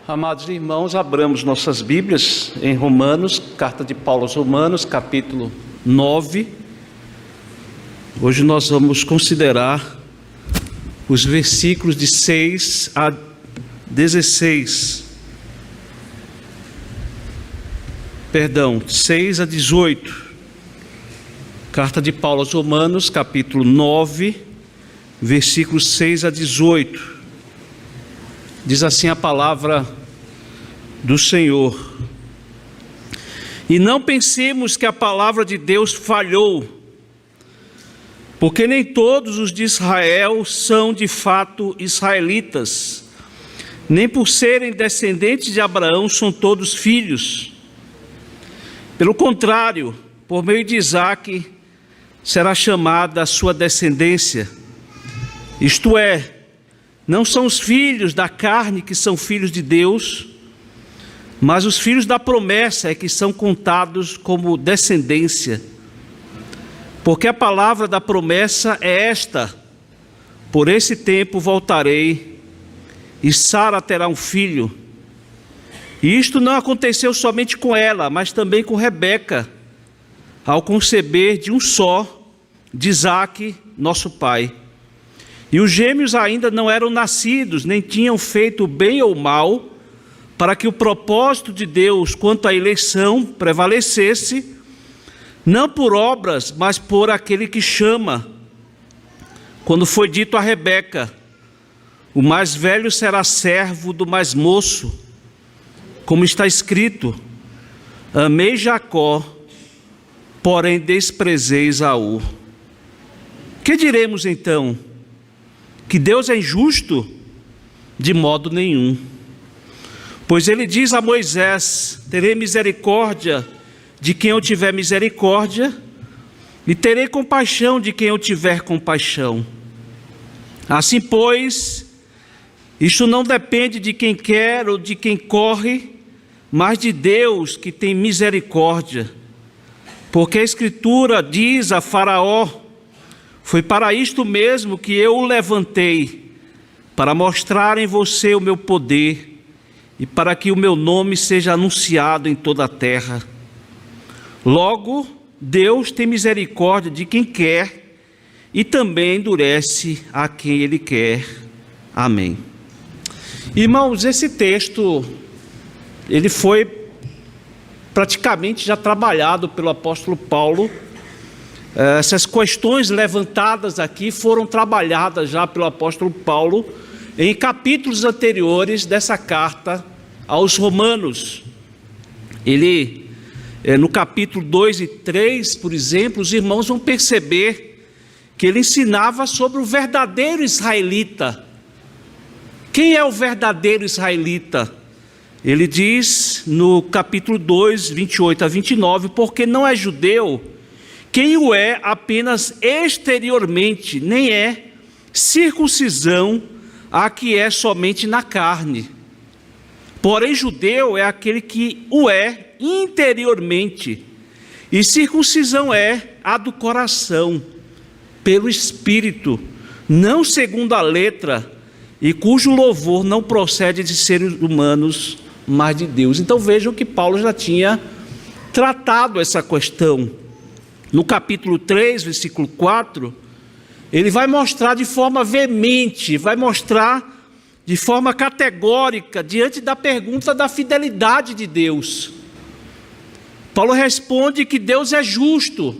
Amados irmãos, abramos nossas Bíblias em Romanos, carta de Paulo aos Romanos, capítulo 9. Hoje nós vamos considerar os versículos de 6 a 16. 6 a 18. Carta de Paulo aos Romanos, capítulo 9, versículos 6 a 18. Diz assim a palavra do Senhor: e não pensemos que a palavra de Deus falhou, porque nem todos os de Israel são de fato israelitas, nem por serem descendentes de Abraão são todos filhos. Pelo contrário, por meio de Isaque será chamada a sua descendência, isto é, não são os filhos da carne que são filhos de Deus, mas os filhos da promessa é que são contados como descendência. Porque a palavra da promessa é esta: por esse tempo voltarei e Sara terá um filho. E isto não aconteceu somente com ela, mas também com Rebeca, ao conceber de um só, de Isaque, nosso pai. E os gêmeos ainda não eram nascidos, nem tinham feito bem ou mal, para que o propósito de Deus quanto à eleição prevalecesse, não por obras, mas por aquele que chama. Quando foi dito a Rebeca: o mais velho será servo do mais moço, como está escrito: amei Jacó, porém desprezei Esaú. Que diremos então? Que Deus é injusto? De modo nenhum. Pois ele diz a Moisés: terei misericórdia de quem eu tiver misericórdia, e terei compaixão de quem eu tiver compaixão. Assim, pois, isto não depende de quem quer ou de quem corre, mas de Deus que tem misericórdia. Porque a Escritura diz a Faraó: foi para isto mesmo que eu o levantei, para mostrar em você o meu poder, e para que o meu nome seja anunciado em toda a terra. Logo, Deus tem misericórdia de quem quer, e também endurece a quem Ele quer. Amém. Irmãos, esse texto, ele foi praticamente já trabalhado pelo apóstolo Paulo. Essas questões levantadas aqui foram trabalhadas já pelo apóstolo Paulo em capítulos anteriores dessa carta aos Romanos. Ele, no capítulo 2 e 3, por exemplo, os irmãos vão perceber que ele ensinava sobre o verdadeiro israelita. Quem é o verdadeiro israelita? Ele diz no capítulo 2, 28 a 29, porque não é judeu quem o é apenas exteriormente, nem é circuncisão a que é somente na carne. Porém, judeu é aquele que o é interiormente, e circuncisão é a do coração, pelo Espírito, não segundo a letra, e cujo louvor não procede de seres humanos, mas de Deus. Então vejam que Paulo já tinha tratado essa questão. No capítulo 3, versículo 4, ele vai mostrar de forma veemente, vai mostrar de forma categórica, diante da pergunta da fidelidade de Deus. Paulo responde que Deus é justo.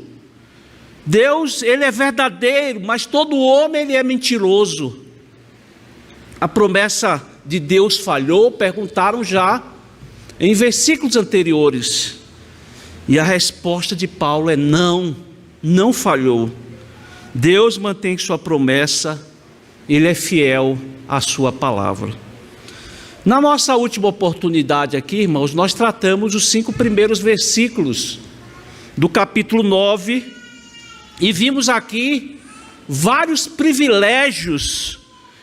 Deus, ele é verdadeiro, mas todo homem ele é mentiroso. A promessa de Deus falhou? Perguntaram já em versículos anteriores. E a resposta de Paulo é não, não falhou. Deus mantém sua promessa, Ele é fiel à sua palavra. Na nossa última oportunidade aqui, irmãos, nós tratamos os 5 primeiros versículos do capítulo 9 e vimos aqui vários privilégios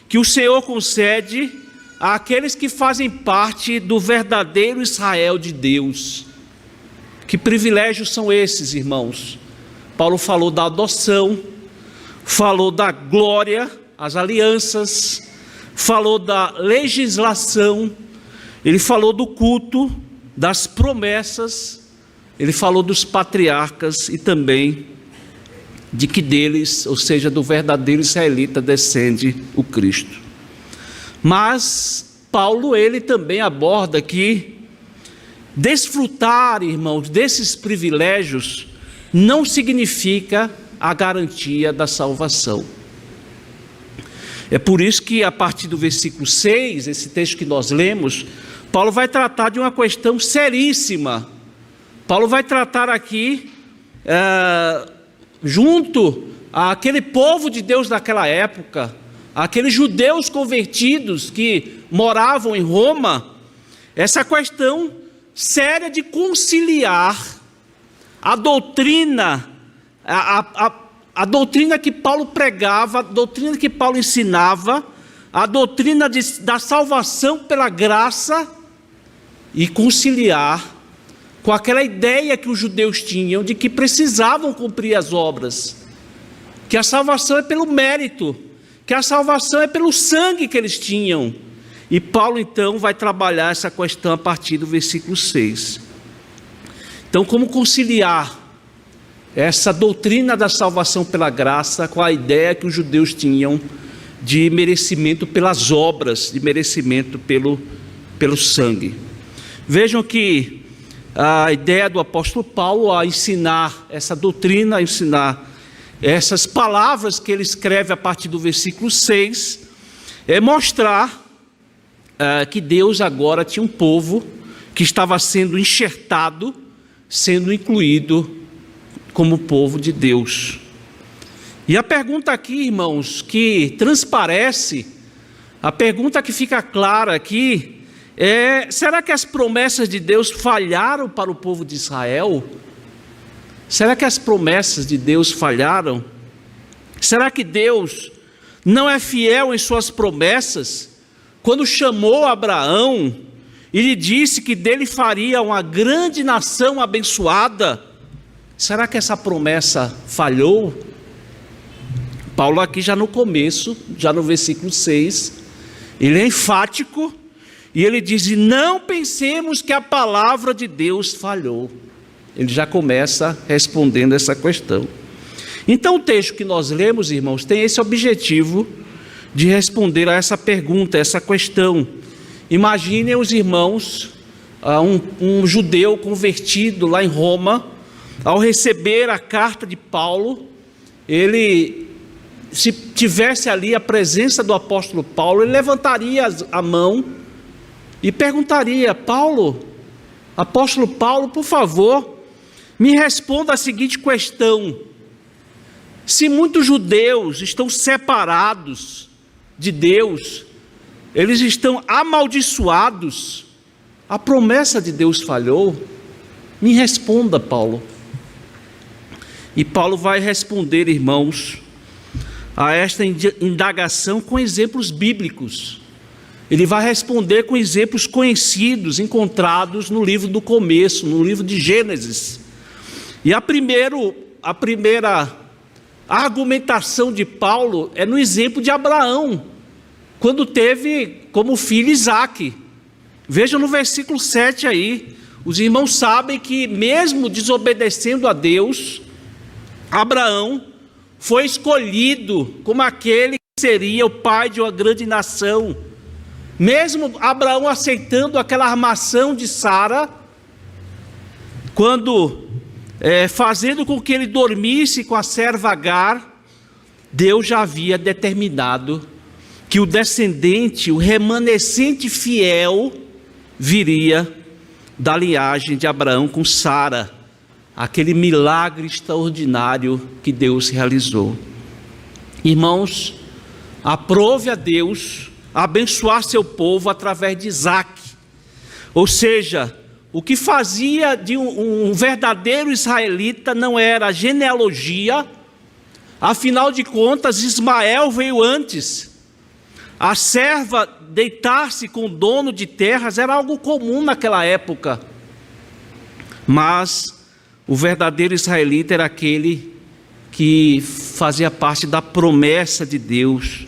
que o Senhor concede àqueles que fazem parte do verdadeiro Israel de Deus. Que privilégios são esses, irmãos? Paulo falou da adoção, falou da glória, as alianças, falou da legislação ele falou do culto, das promessas, ele falou dos patriarcas e também de que deles, ou seja, do verdadeiro israelita, descende o Cristo. Mas Paulo, ele também aborda que desfrutar, irmãos, desses privilégios não significa a garantia da salvação. É por isso que a partir do versículo 6, esse texto que nós lemos, Paulo vai tratar de uma questão seríssima. Paulo vai tratar aqui, junto àquele povo de Deus daquela época, aqueles judeus convertidos que moravam em Roma, essa questão séria de conciliar a doutrina, a doutrina que Paulo pregava, a doutrina que Paulo ensinava, a doutrina da salvação pela graça, e conciliar com aquela ideia que os judeus tinham de que precisavam cumprir as obras, que a salvação é pelo mérito, que a salvação é pelo sangue que eles tinham. E Paulo então vai trabalhar essa questão a partir do versículo 6. Então, como conciliar essa doutrina da salvação pela graça com a ideia que os judeus tinham de merecimento pelas obras, de merecimento pelo sangue? Vejam que a ideia do apóstolo Paulo a ensinar essa doutrina, a ensinar essas palavras que ele escreve a partir do versículo 6, é mostrar que Deus agora tinha um povo que estava sendo enxertado, sendo incluído como povo de Deus. E a pergunta aqui, irmãos, que transparece, a pergunta que fica clara aqui é: será que as promessas de Deus falharam para o povo de Israel? Será que as promessas de Deus falharam? Será que Deus não é fiel em suas promessas? Quando chamou Abraão e lhe disse que dele faria uma grande nação abençoada, será que essa promessa falhou? Paulo aqui já no começo, já no versículo 6, ele é enfático e ele diz: não pensemos que a palavra de Deus falhou. Ele já começa respondendo essa questão. Então o texto que nós lemos, irmãos, tem esse objetivo de responder a essa pergunta, a essa questão. Imaginem os irmãos, um judeu convertido lá em Roma, ao receber a carta de Paulo, ele, se tivesse ali a presença do apóstolo Paulo, ele levantaria a mão e perguntaria: Paulo, apóstolo Paulo, por favor, me responda a seguinte questão: se muitos judeus estão separados de Deus, eles estão amaldiçoados, a promessa de Deus falhou? Me responda, Paulo. E Paulo vai responder, irmãos, a esta indagação com exemplos bíblicos. Ele vai responder com exemplos conhecidos, encontrados no livro do começo, no livro de Gênesis. E a primeira argumentação de Paulo é no exemplo de Abraão, quando teve como filho Isaque. Vejam no versículo 7 aí, os irmãos sabem que mesmo desobedecendo a Deus, Abraão foi escolhido como aquele que seria o pai de uma grande nação. Mesmo Abraão aceitando aquela armação de Sara, quando fazendo com que ele dormisse com a serva Agar, Deus já havia determinado que o descendente, o remanescente fiel, viria da linhagem de Abraão com Sara, aquele milagre extraordinário que Deus realizou. Irmãos, aprove a Deus abençoar seu povo através de Isaque, ou seja, o que fazia de um verdadeiro israelita não era a genealogia, afinal de contas Ismael veio antes. A serva deitar-se com o dono de terras era algo comum naquela época, mas o verdadeiro israelita era aquele que fazia parte da promessa de Deus,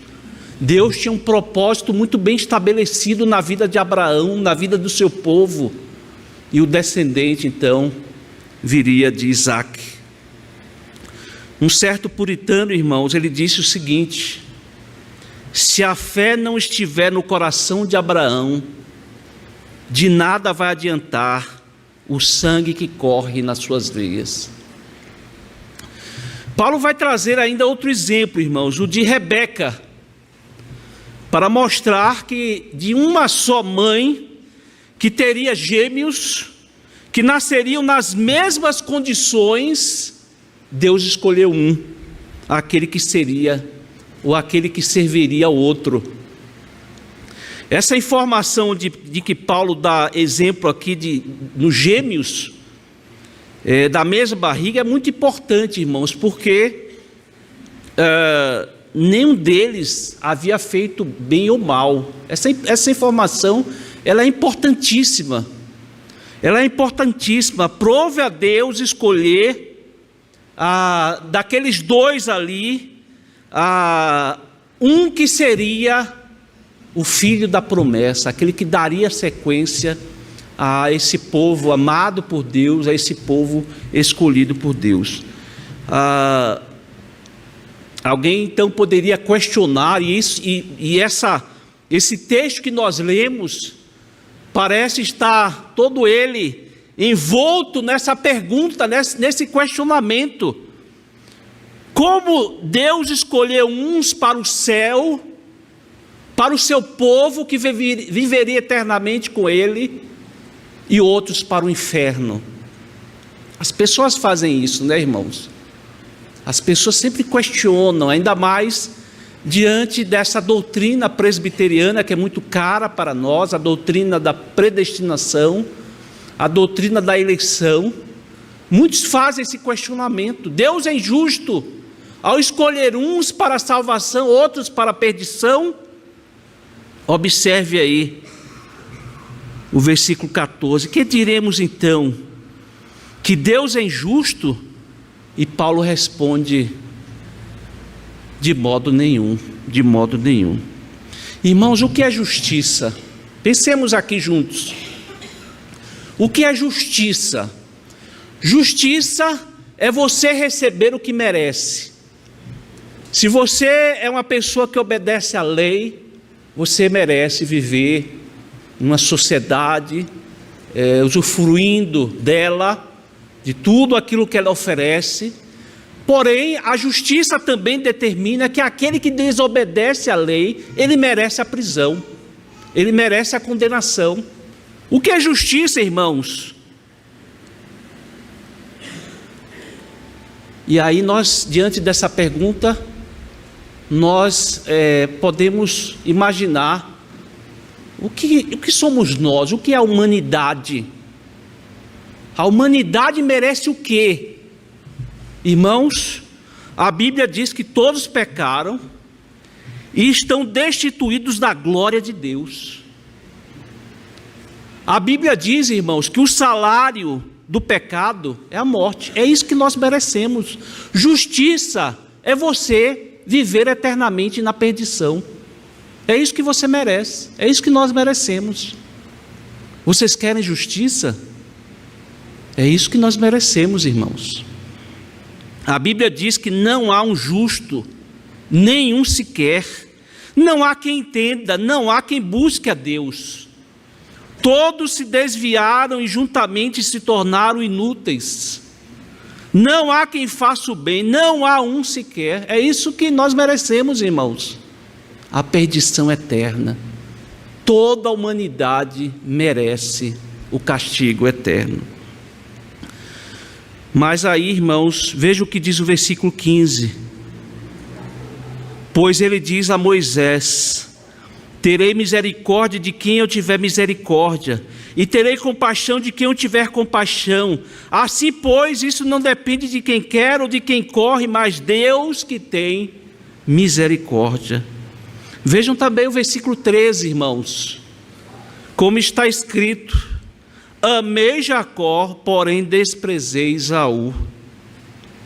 Deus tinha um propósito muito bem estabelecido na vida de Abraão, na vida do seu povo, e o descendente então viria de Isaque. Um certo puritano, irmãos, ele disse o seguinte: se a fé não estiver no coração de Abraão, de nada vai adiantar o sangue que corre nas suas veias. Paulo vai trazer ainda outro exemplo, irmãos, o de Rebeca, para mostrar que de uma só mãe, que teria gêmeos, que nasceriam nas mesmas condições, Deus escolheu um, aquele que seria, ou aquele que serviria ao outro. Essa informação de que Paulo dá exemplo aqui nos gêmeos, da mesma barriga, é muito importante, irmãos, porque nenhum deles havia feito bem ou mal. Essa informação, ela é importantíssima. Ela é importantíssima. Prove a Deus escolher daqueles dois ali, um que seria o filho da promessa, aquele que daria sequência a esse povo amado por Deus, a esse povo escolhido por Deus. Alguém então poderia questionar, esse texto que nós lemos parece estar todo ele envolto nessa pergunta, nesse questionamento: como Deus escolheu uns para o céu, para o seu povo que viveria eternamente com Ele, e outros para o inferno. As pessoas fazem isso, né, irmãos? As pessoas sempre questionam, ainda mais diante dessa doutrina presbiteriana que é muito cara para nós, a doutrina da predestinação, a doutrina da eleição. Muitos fazem esse questionamento: Deus é injusto ao escolher uns para a salvação, outros para a perdição? Observe aí o versículo 14. Que diremos então? Que Deus é injusto? E Paulo responde: de modo nenhum, de modo nenhum. Irmãos, o que é justiça? Pensemos aqui juntos. O que é justiça? Justiça é você receber o que merece. Se você é uma pessoa que obedece à lei, você merece viver numa sociedade, usufruindo dela, de tudo aquilo que ela oferece. Porém, a justiça também determina que aquele que desobedece à lei, ele merece a prisão, ele merece a condenação. O que é justiça, irmãos? E aí nós, diante dessa pergunta, nós podemos imaginar o que somos nós, o que é a humanidade. A humanidade merece o quê? Irmãos, a Bíblia diz que todos pecaram e estão destituídos da glória de Deus. A Bíblia diz, irmãos, que o salário do pecado é a morte. É isso que nós merecemos. Justiça é você viver eternamente na perdição. É isso que você merece, é isso que nós merecemos. Vocês querem justiça? É isso que nós merecemos, irmãos. A Bíblia diz que não há um justo, nenhum sequer. Não há quem entenda, não há quem busque a Deus. Todos se desviaram e juntamente se tornaram inúteis. Não há quem faça o bem, não há um sequer. É isso que nós merecemos, irmãos. A perdição eterna. Toda a humanidade merece o castigo eterno. Mas aí, irmãos, veja o que diz o versículo 15. Pois ele diz a Moisés: terei misericórdia de quem eu tiver misericórdia, e terei compaixão de quem eu tiver compaixão. Assim, pois, isso não depende de quem quer ou de quem corre, mas Deus que tem misericórdia. Vejam também o versículo 13, irmãos. Como está escrito: amei Jacó, porém desprezei Esaú.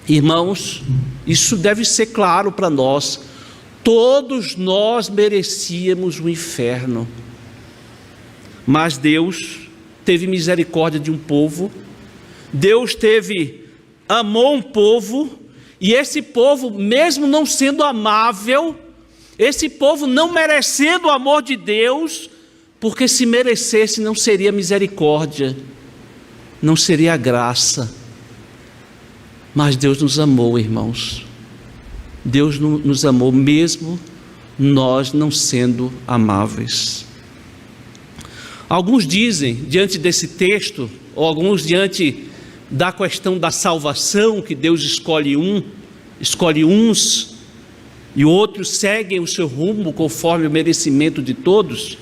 Irmãos, isso deve ser claro para nós. Todos nós merecíamos o inferno, mas Deus teve misericórdia de um povo, Deus amou um povo, e esse povo, mesmo não sendo amável, esse povo não merecendo o amor de Deus, porque se merecesse não seria misericórdia, não seria graça, mas Deus nos amou, irmãos. Deus nos amou mesmo nós não sendo amáveis. Alguns dizem, diante desse texto, ou alguns diante da questão da salvação, que Deus escolhe uns, e outros seguem o seu rumo conforme o merecimento de todos.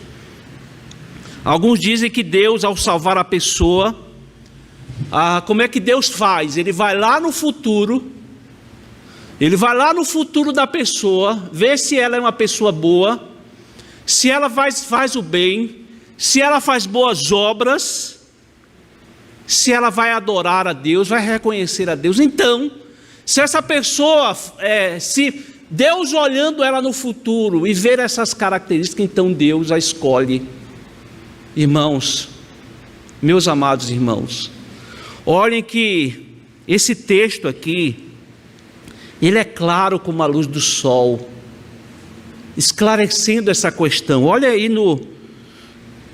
Alguns dizem que Deus, ao salvar a pessoa, como é que Deus faz? Ele vai lá no futuro, da pessoa, vê se ela é uma pessoa boa, se ela faz o bem, se ela faz boas obras, se ela vai adorar a Deus, vai reconhecer a Deus. Então, se essa pessoa, se Deus olhando ela no futuro e ver essas características, então Deus a escolhe. Irmãos, meus amados irmãos, olhem que esse texto aqui, ele é claro como a luz do sol, esclarecendo essa questão. Olha aí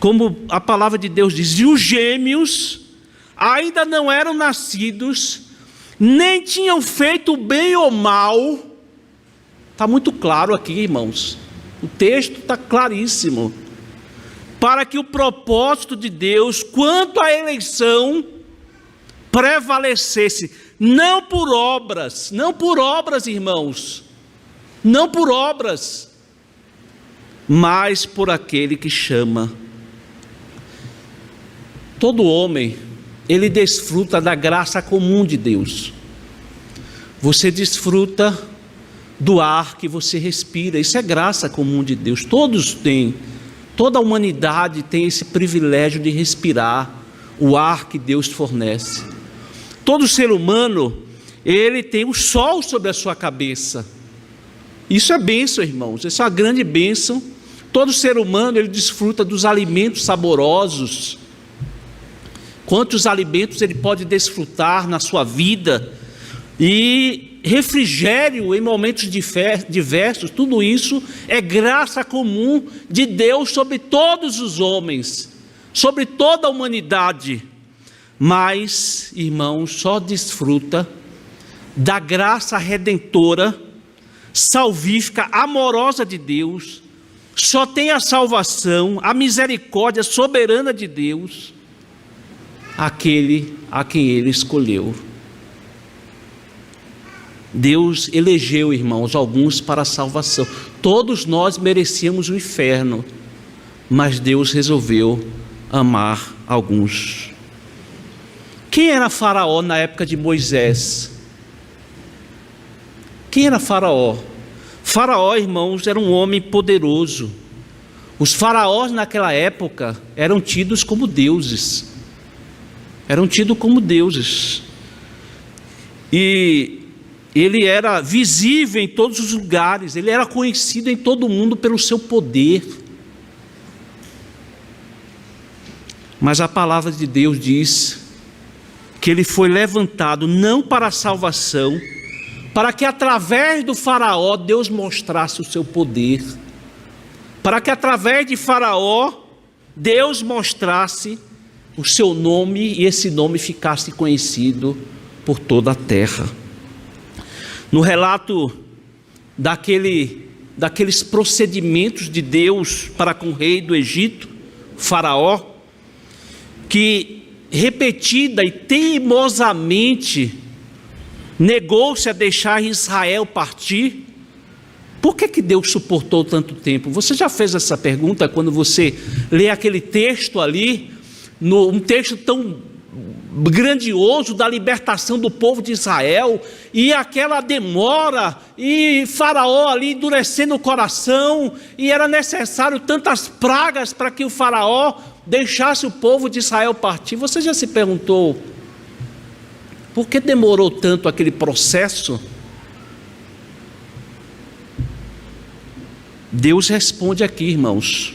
como a palavra de Deus diz: e os gêmeos ainda não eram nascidos, nem tinham feito bem ou mal. Está muito claro aqui, irmãos, o texto está claríssimo, para que o propósito de Deus quanto à eleição prevalecesse, não por obras, irmãos, não por obras, mas por aquele que chama. Todo homem, ele desfruta da graça comum de Deus. Você desfruta do ar que você respira, isso é graça comum de Deus. Todos têm, toda a humanidade tem esse privilégio de respirar o ar que Deus fornece. Todo ser humano, ele tem o sol sobre a sua cabeça. Isso é bênção, irmãos, isso é uma grande bênção. Todo ser humano, ele desfruta dos alimentos saborosos. Quantos alimentos ele pode desfrutar na sua vida, e refrigério em momentos diversos, tudo isso é graça comum de Deus sobre todos os homens, sobre toda a humanidade. Mas, irmãos, só desfruta da graça redentora, salvífica, amorosa de Deus, só tem a salvação, a misericórdia soberana de Deus, aquele a quem Ele escolheu. Deus elegeu, irmãos, alguns para a salvação. Todos nós merecíamos o inferno, mas Deus resolveu amar alguns. Quem era Faraó na época de Moisés? Quem era Faraó? Faraó, irmãos, era um homem poderoso. Os faraós naquela época eram tidos como deuses. E ele era visível em todos os lugares, ele era conhecido em todo o mundo pelo seu poder. Mas a palavra de Deus diz que ele foi levantado não para a salvação, para que através do faraó Deus mostrasse o seu poder, para que através de Faraó Deus mostrasse o seu nome e esse nome ficasse conhecido por toda a terra. No relato daqueles procedimentos de Deus para com o rei do Egito, Faraó, que repetida e teimosamente negou-se a deixar Israel partir. Por que Deus suportou tanto tempo? Você já fez essa pergunta quando você lê aquele texto ali, um texto tão grandioso da libertação do povo de Israel, e aquela demora, e Faraó ali endurecendo o coração, e era necessário tantas pragas para que o Faraó deixasse o povo de Israel partir. Você já se perguntou por que demorou tanto aquele processo? Deus responde aqui, irmãos.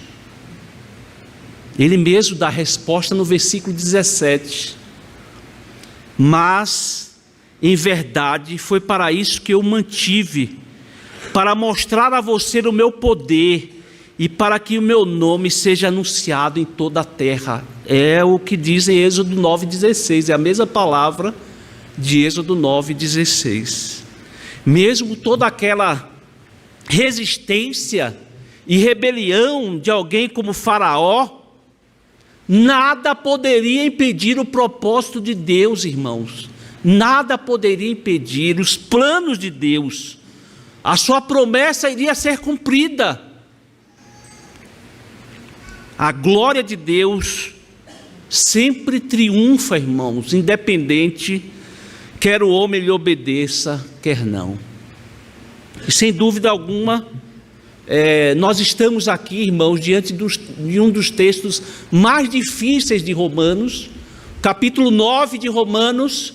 Ele mesmo dá a resposta no versículo 17. Mas, em verdade, foi para isso que eu mantive, para mostrar a você o meu poder e para que o meu nome seja anunciado em toda a terra. É o que diz em Êxodo 9,16, é a mesma palavra de Êxodo 9,16. Mesmo toda aquela resistência e rebelião de alguém como Faraó, nada poderia impedir o propósito de Deus, irmãos. Nada poderia impedir os planos de Deus. A sua promessa iria ser cumprida. A glória de Deus sempre triunfa, irmãos, independente, quer o homem lhe obedeça, quer não. E sem dúvida alguma, nós estamos aqui, irmãos, diante de um dos textos mais difíceis de Romanos. Capítulo 9 de Romanos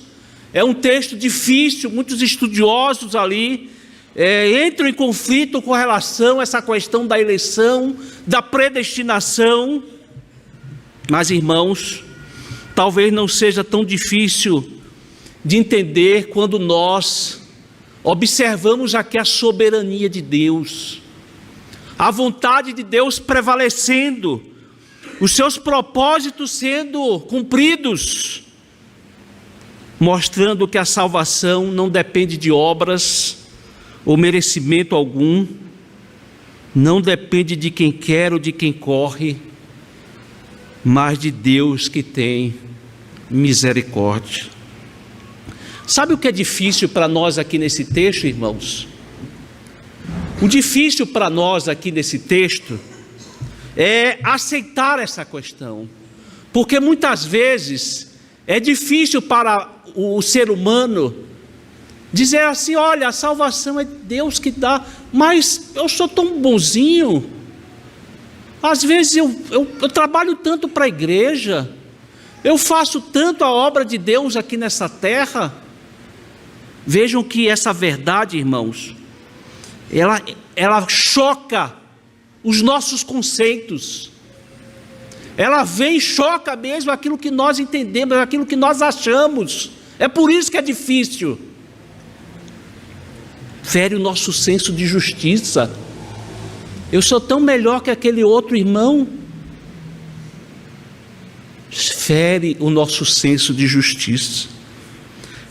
é um texto difícil. Muitos estudiosos ali entram em conflito com relação a essa questão da eleição, da predestinação. Mas, irmãos, talvez não seja tão difícil de entender quando nós observamos aqui a soberania de Deus, a vontade de Deus prevalecendo, os seus propósitos sendo cumpridos, mostrando que a salvação não depende de obras ou merecimento algum, não depende de quem quer ou de quem corre, mas de Deus que tem misericórdia. Sabe o que é difícil para nós aqui nesse texto, irmãos? O difícil para nós aqui nesse texto é aceitar essa questão, porque muitas vezes é difícil para o ser humano dizer assim: olha, a salvação é Deus que dá, mas eu sou tão bonzinho, às vezes eu trabalho tanto para a igreja, eu faço tanto a obra de Deus aqui nessa terra. Vejam que essa verdade, irmãos, ela choca os nossos conceitos, ela vem e choca mesmo aquilo que nós entendemos, aquilo que nós achamos. É por isso que é difícil. Fere o nosso senso de justiça. Eu sou tão melhor que aquele outro irmão. Fere o nosso senso de justiça.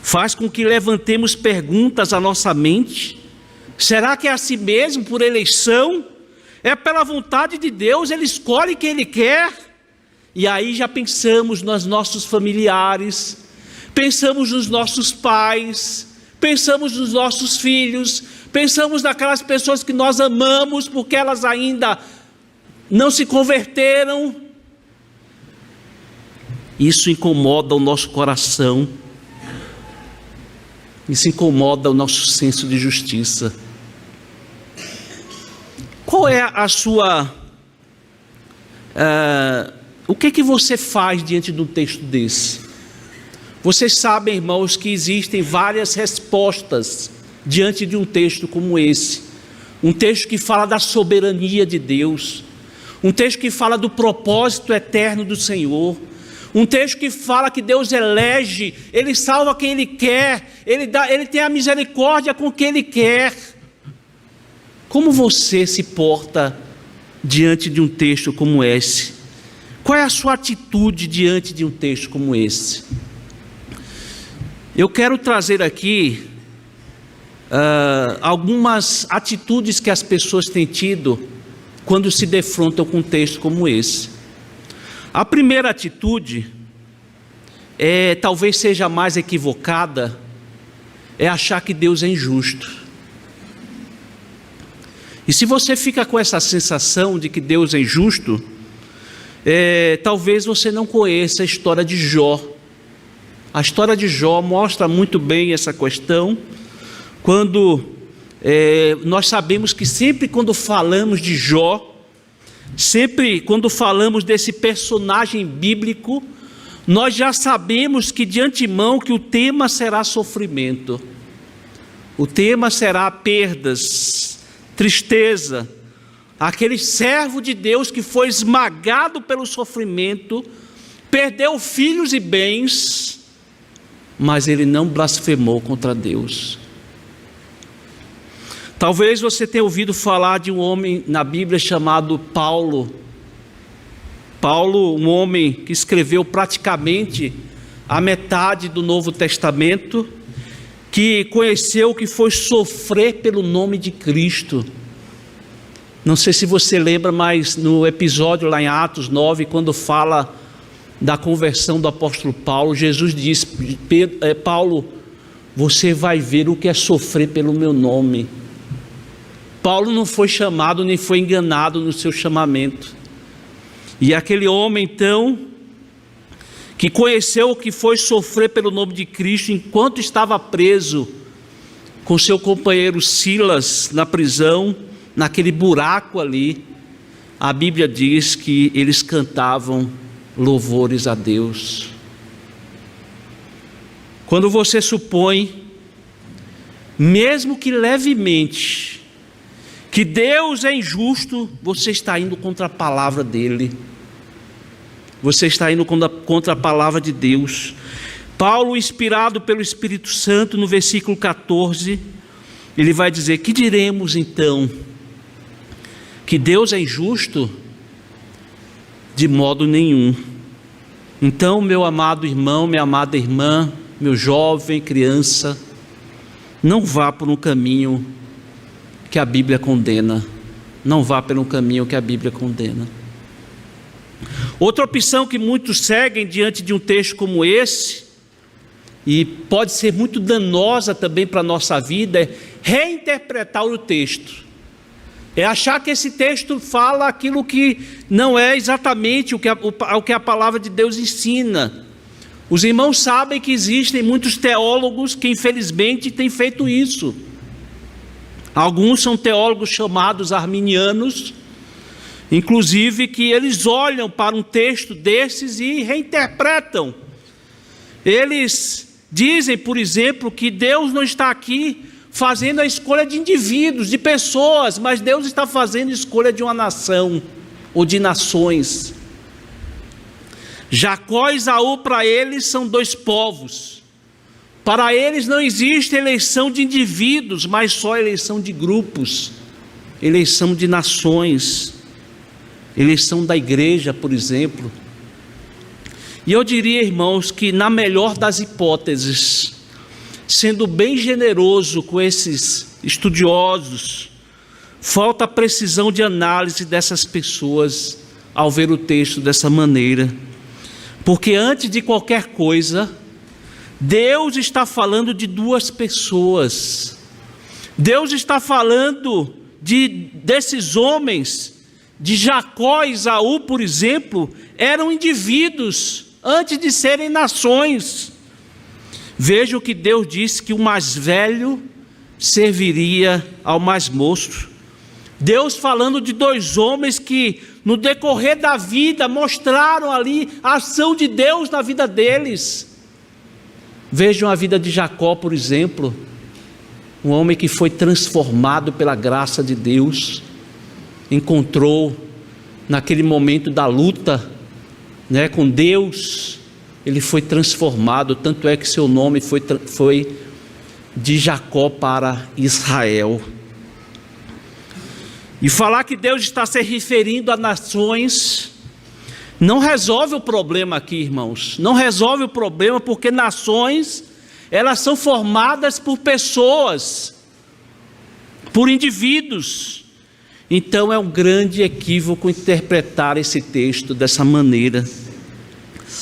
Faz com que levantemos perguntas à nossa mente. Será que é assim mesmo, por eleição? É pela vontade de Deus, Ele escolhe quem Ele quer? E aí já pensamos nos nossos familiares, pensamos nos nossos pais, pensamos nos nossos filhos, pensamos naquelas pessoas que nós amamos, porque elas ainda não se converteram. Isso incomoda o nosso coração, isso incomoda o nosso senso de justiça. Qual é a sua... o que você faz diante de um texto desse? Vocês sabem, irmãos, que existem várias respostas diante de um texto como esse. Um texto que fala da soberania de Deus, um texto que fala do propósito eterno do Senhor, um texto que fala que Deus elege, Ele salva quem Ele quer, Ele tem a misericórdia com quem Ele quer. Como você se porta diante de um texto como esse? Qual é a sua atitude diante de um texto como esse? Eu quero trazer aqui algumas atitudes que as pessoas têm tido quando se defrontam com um texto como esse. A primeira atitude, talvez seja a mais equivocada, é achar que Deus é injusto. E se você fica com essa sensação de que Deus é injusto, talvez você não conheça a história de Jó. A história de Jó mostra muito bem essa questão, quando nós sabemos que sempre quando falamos de Jó, sempre quando falamos desse personagem bíblico, nós já sabemos que de antemão que o tema será sofrimento, o tema será perdas, tristeza, aquele servo de Deus que foi esmagado pelo sofrimento, perdeu filhos e bens, mas ele não blasfemou contra Deus. Talvez você tenha ouvido falar de um homem na Bíblia chamado Paulo. Paulo, um homem que escreveu praticamente a metade do Novo Testamento, que conheceu o que foi sofrer pelo nome de Cristo. Não sei se você lembra, mas no episódio lá em Atos 9, quando fala da conversão do apóstolo Paulo, Jesus diz: Paulo, você vai ver o que é sofrer pelo meu nome. Paulo não foi chamado nem foi enganado no seu chamamento. E aquele homem então, que conheceu o que foi sofrer pelo nome de Cristo, enquanto estava preso com seu companheiro Silas na prisão, naquele buraco ali, a Bíblia diz que eles cantavam louvores a Deus. Quando você supõe, mesmo que levemente, que Deus é injusto, você está indo contra a palavra dele. Você está indo contra a palavra de Deus. Paulo, inspirado pelo Espírito Santo, no versículo 14, ele vai dizer: que diremos então? Que Deus é injusto? De modo nenhum. Então, meu amado irmão, minha amada irmã, meu jovem, criança, não vá por um caminho que a Bíblia condena. Não vá pelo caminho que a Bíblia condena. Outra opção que muitos seguem diante de um texto como esse, e pode ser muito danosa também para a nossa vida, é reinterpretar o texto. É achar que esse texto fala aquilo que não é exatamente o que a palavra de Deus ensina. Os irmãos sabem que existem muitos teólogos que infelizmente têm feito isso. Alguns são teólogos chamados arminianos, inclusive, que eles olham para um texto desses e reinterpretam. Eles dizem, por exemplo, que Deus não está aqui fazendo a escolha de indivíduos, de pessoas, mas Deus está fazendo a escolha de uma nação, ou de nações. Jacó e Esaú, para eles, são dois povos. Para eles não existe eleição de indivíduos, mas só eleição de grupos, eleição de nações, eleição da igreja, por exemplo. E eu diria, irmãos, que na melhor das hipóteses, sendo bem generoso com esses estudiosos, falta precisão de análise dessas pessoas ao ver o texto dessa maneira. Porque antes de qualquer coisa, Deus está falando de duas pessoas. Deus está falando desses homens, de Jacó e Esaú, por exemplo, eram indivíduos antes de serem nações. Veja o que Deus disse, que o mais velho serviria ao mais moço. Deus falando de dois homens que no decorrer da vida mostraram ali a ação de Deus na vida deles. Vejam a vida de Jacó, por exemplo, um homem que foi transformado pela graça de Deus, encontrou naquele momento da luta, com Deus, ele foi transformado, tanto é que seu nome foi de Jacó para Israel. E falar que Deus está se referindo a nações não resolve o problema aqui, irmãos. Não resolve o problema, porque nações, elas são formadas por pessoas, por indivíduos. Então é um grande equívoco interpretar esse texto dessa maneira.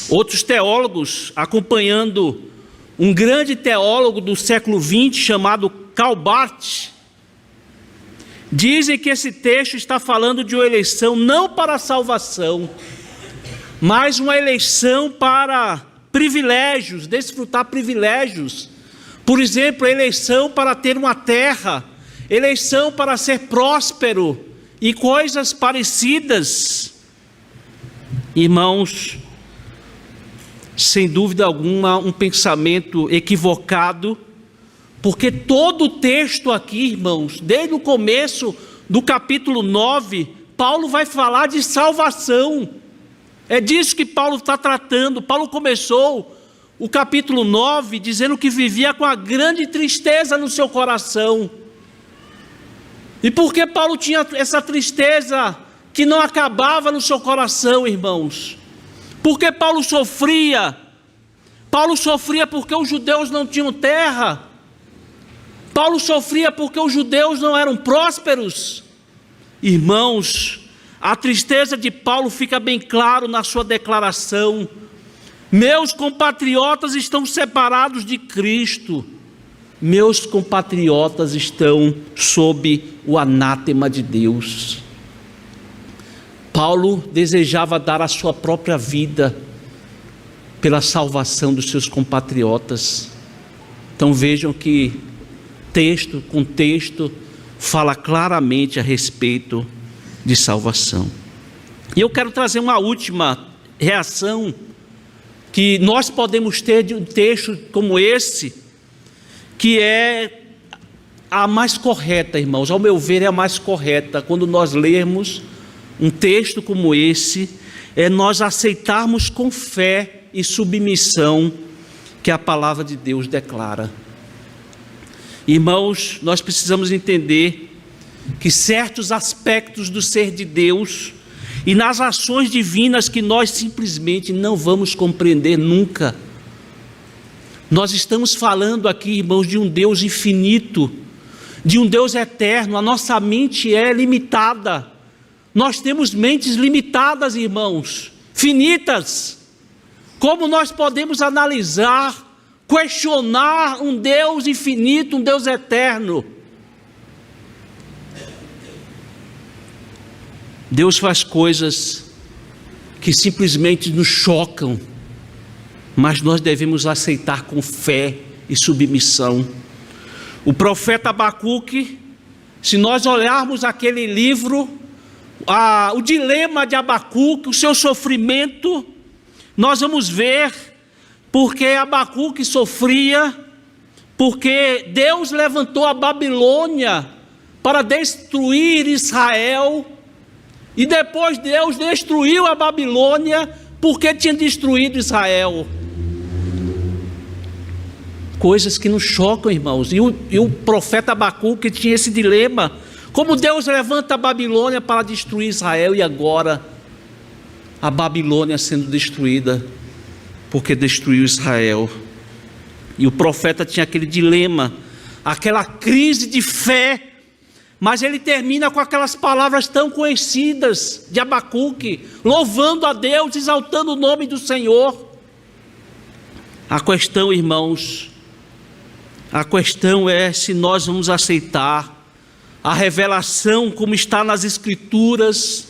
Outros teólogos, acompanhando um grande teólogo do século XX chamado Karl Barth, dizem que esse texto está falando de uma eleição não para a salvação, mas uma eleição para privilégios, desfrutar privilégios. Por exemplo, eleição para ter uma terra, eleição para ser próspero e coisas parecidas. Irmãos, sem dúvida alguma, um pensamento equivocado, porque todo o texto aqui, irmãos, desde o começo do capítulo 9, Paulo vai falar de salvação. É disso que Paulo está tratando. Paulo começou o capítulo 9 dizendo que vivia com a grande tristeza no seu coração. E por que Paulo tinha essa tristeza que não acabava no seu coração, irmãos? Porque Paulo sofria. Paulo sofria porque os judeus não tinham terra. Paulo sofria porque os judeus não eram prósperos. Irmãos, a tristeza de Paulo fica bem claro na sua declaração: meus compatriotas estão separados de Cristo. Meus compatriotas estão sob o anátema de Deus. Paulo desejava dar a sua própria vida pela salvação dos seus compatriotas. Então vejam que texto com texto fala claramente a respeito de salvação. E eu quero trazer uma última reação que nós podemos ter de um texto como esse, que é a mais correta, irmãos. Ao meu ver, é a mais correta. Quando nós lermos um texto como esse, é nós aceitarmos com fé e submissão que a palavra de Deus declara. Irmãos, nós precisamos entender que certos aspectos do ser de Deus e nas ações divinas que nós simplesmente não vamos compreender nunca. Nós estamos falando aqui, irmãos, de um Deus infinito, de um Deus eterno. A nossa mente é limitada. Nós temos mentes limitadas, irmãos, finitas. Como nós podemos analisar, questionar um Deus infinito, um Deus eterno? Deus faz coisas que simplesmente nos chocam, mas nós devemos aceitar com fé e submissão. O profeta Abacuque, se nós olharmos aquele livro, o dilema de Abacuque, o seu sofrimento, nós vamos ver porque Abacuque sofria, porque Deus levantou a Babilônia para destruir Israel, e depois Deus destruiu a Babilônia porque tinha destruído Israel. Coisas que nos chocam, irmãos. E o profeta Abacuque tinha esse dilema: como Deus levanta a Babilônia para destruir Israel, e agora a Babilônia sendo destruída porque destruiu Israel. E o profeta tinha aquele dilema, aquela crise de fé, mas ele termina com aquelas palavras tão conhecidas de Abacuque, louvando a Deus, exaltando o nome do Senhor. A questão, irmãos, a questão é se nós vamos aceitar a revelação como está nas Escrituras,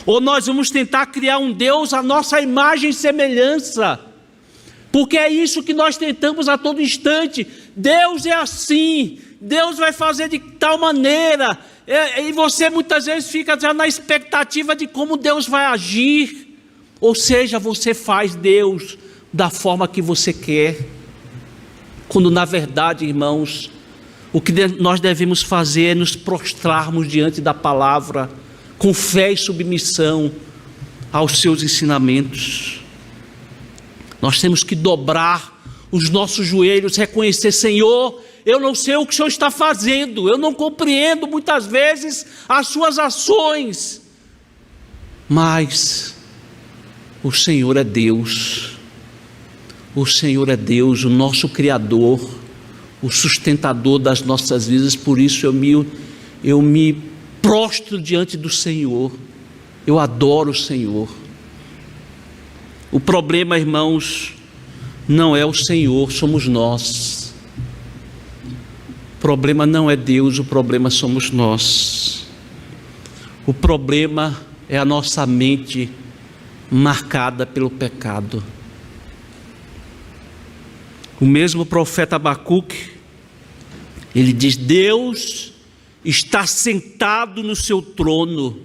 ou nós vamos tentar criar um Deus à nossa imagem e semelhança, porque é isso que nós tentamos a todo instante. Deus é assim, Deus vai fazer de tal maneira, e você muitas vezes fica já na expectativa de como Deus vai agir, ou seja, você faz Deus da forma que você quer, quando na verdade, irmãos, o que nós devemos fazer é nos prostrarmos diante da palavra, com fé e submissão aos seus ensinamentos. Nós temos que dobrar os nossos joelhos, reconhecer: Senhor, eu não sei o que o Senhor está fazendo, eu não compreendo muitas vezes as suas ações, mas o Senhor é Deus, o Senhor é Deus, o nosso Criador, o sustentador das nossas vidas. Por isso eu me prostro diante do Senhor, eu adoro o Senhor. O problema, irmãos, não é o Senhor, somos nós. O problema não é Deus, o problema somos nós. O problema é a nossa mente marcada pelo pecado. O mesmo profeta Abacuque, ele diz: Deus está sentado no seu trono,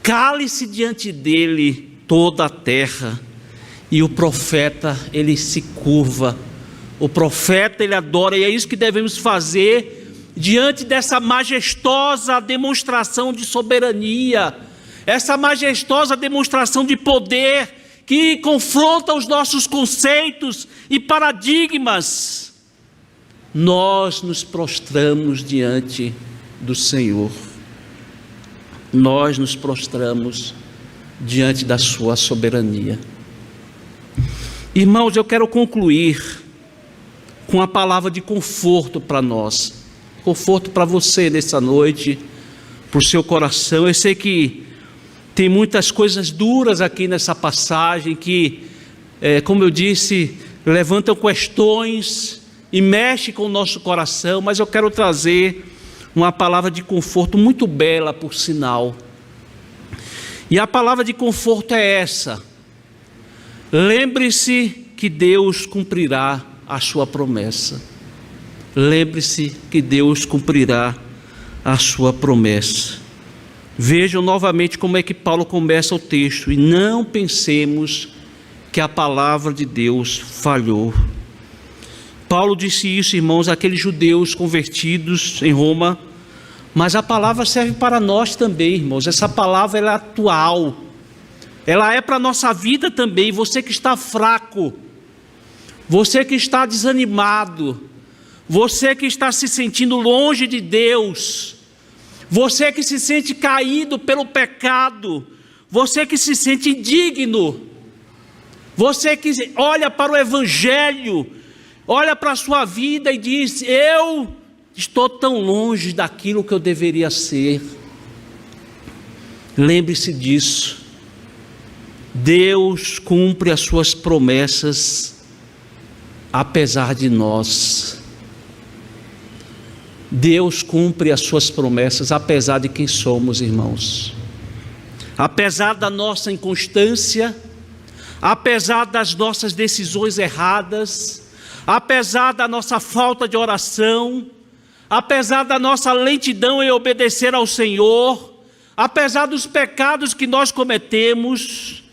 cale-se diante dele toda a terra. E o profeta, ele se curva, o profeta, ele adora, e é isso que devemos fazer diante dessa majestosa demonstração de soberania, essa majestosa demonstração de poder que confronta os nossos conceitos e paradigmas, nós nos prostramos diante do Senhor. Nós nos prostramos diante da sua soberania. Irmãos, eu quero concluir com a palavra de conforto para nós, conforto para você nessa noite, para o seu coração. Eu sei que tem muitas coisas duras aqui nessa passagem que, como eu disse, levantam questões e mexem com o nosso coração, mas eu quero trazer uma palavra de conforto muito bela, por sinal. E a palavra de conforto é essa: lembre-se que Deus cumprirá a sua promessa. Lembre-se que Deus cumprirá a sua promessa. Vejam novamente como é que Paulo começa o texto: e não pensemos que a palavra de Deus falhou. Paulo disse isso, irmãos, àqueles judeus convertidos em Roma, mas a palavra serve para nós também, irmãos. Essa palavra ela é atual, ela é para a nossa vida também. Você que está fraco, você que está desanimado, você que está se sentindo longe de Deus, você que se sente caído pelo pecado, você que se sente indigno, você que olha para o Evangelho, olha para a sua vida e diz: eu estou tão longe daquilo que eu deveria ser. Lembre-se disso. Deus cumpre as suas promessas apesar de nós. Deus cumpre as suas promessas apesar de quem somos, irmãos. Apesar da nossa inconstância, apesar das nossas decisões erradas, apesar da nossa falta de oração, apesar da nossa lentidão em obedecer ao Senhor, apesar dos pecados que nós cometemos,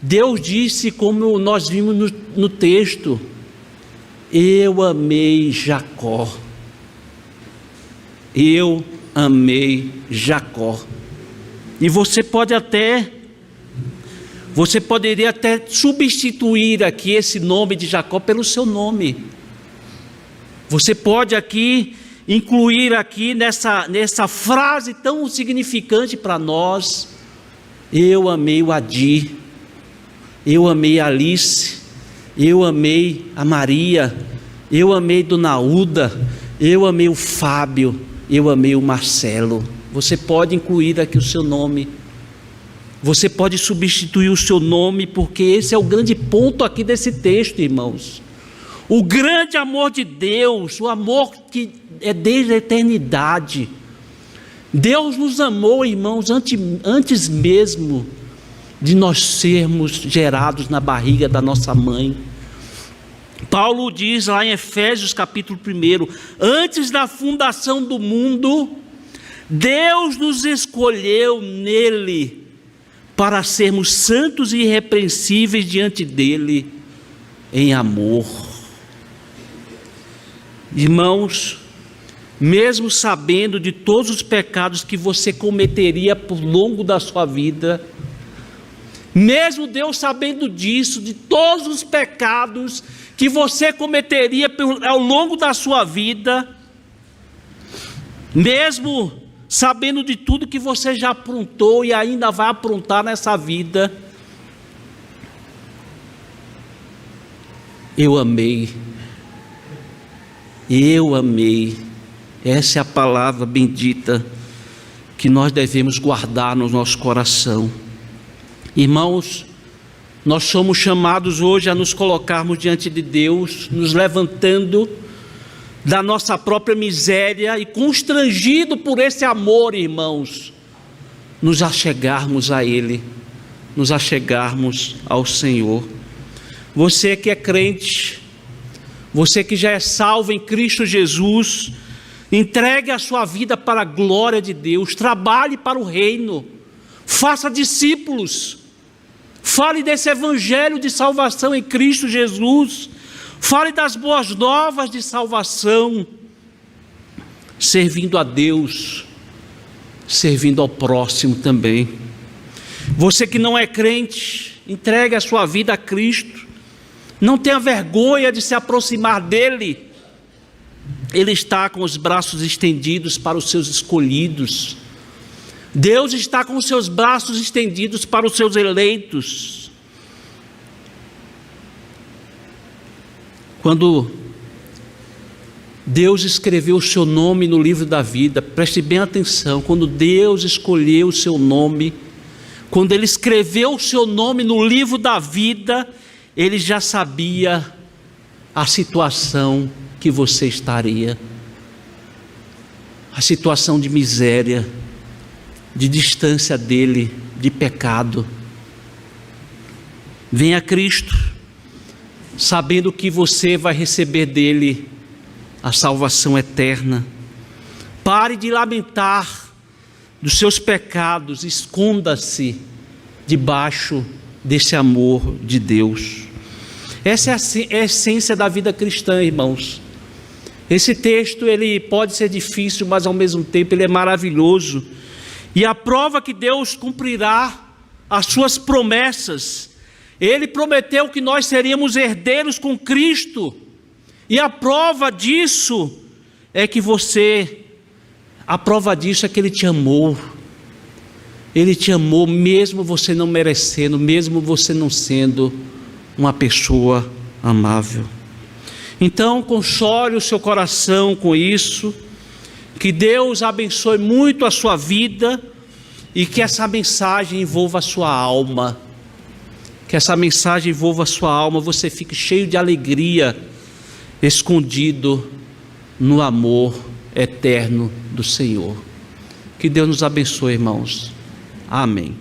Deus disse, como nós vimos no texto: eu amei Jacó. Eu amei Jacó. E você poderia até substituir aqui esse nome de Jacó pelo seu nome. Você pode aqui incluir aqui nessa frase tão significante para nós: eu amei o Adi, eu amei a Alice, eu amei a Maria, eu amei Dona Uda, eu amei o Fábio, eu amei o Marcelo. Você pode incluir aqui o seu nome. Você pode substituir o seu nome, porque esse é o grande ponto aqui desse texto, irmãos. O grande amor de Deus, o amor que é desde a eternidade. Deus nos amou, irmãos, antes mesmo de nós sermos gerados na barriga da nossa mãe. Paulo diz lá em Efésios capítulo 1: antes da fundação do mundo, Deus nos escolheu nele para sermos santos e irrepreensíveis diante dele em amor. Irmãos, mesmo sabendo de todos os pecados que você cometeria por longo da sua vida, mesmo Deus sabendo disso, de todos os pecados que você cometeria ao longo da sua vida, mesmo sabendo de tudo que você já aprontou e ainda vai aprontar nessa vida, eu amei. Essa é a palavra bendita que nós devemos guardar no nosso coração. Irmãos, nós somos chamados hoje a nos colocarmos diante de Deus, nos levantando da nossa própria miséria e constrangido por esse amor, irmãos, nos achegarmos a Ele, nos achegarmos ao Senhor. Você que é crente, você que já é salvo em Cristo Jesus, entregue a sua vida para a glória de Deus, trabalhe para o reino, faça discípulos, fale desse evangelho de salvação em Cristo Jesus, fale das boas novas de salvação. servindo a Deus, servindo ao próximo também. Você que não é crente, entregue a sua vida a Cristo. Não tenha vergonha de se aproximar dele. Ele está com os braços estendidos para os seus escolhidos. Deus está com os seus braços estendidos para os seus eleitos. Quando Deus escreveu o seu nome no livro da vida, preste bem atenção, quando Deus escolheu o seu nome, quando Ele escreveu o seu nome no livro da vida, Ele já sabia a situação que você estaria, a situação de miséria, de distância dEle, de pecado. Venha a Cristo, sabendo que você vai receber dEle a salvação eterna. Pare de lamentar dos seus pecados, esconda-se debaixo desse amor de Deus. Essa é a essência da vida cristã, irmãos. Esse texto, ele pode ser difícil, mas ao mesmo tempo ele é maravilhoso. E a prova que Deus cumprirá as suas promessas. Ele prometeu que nós seríamos herdeiros com Cristo. E a prova disso é que Ele te amou. Ele te amou mesmo você não merecendo, mesmo você não sendo uma pessoa amável. Então, console o seu coração com isso. Que Deus abençoe muito a sua vida e que essa mensagem envolva a sua alma. Que essa mensagem envolva a sua alma, você fique cheio de alegria, escondido no amor eterno do Senhor. Que Deus nos abençoe, irmãos. Amém.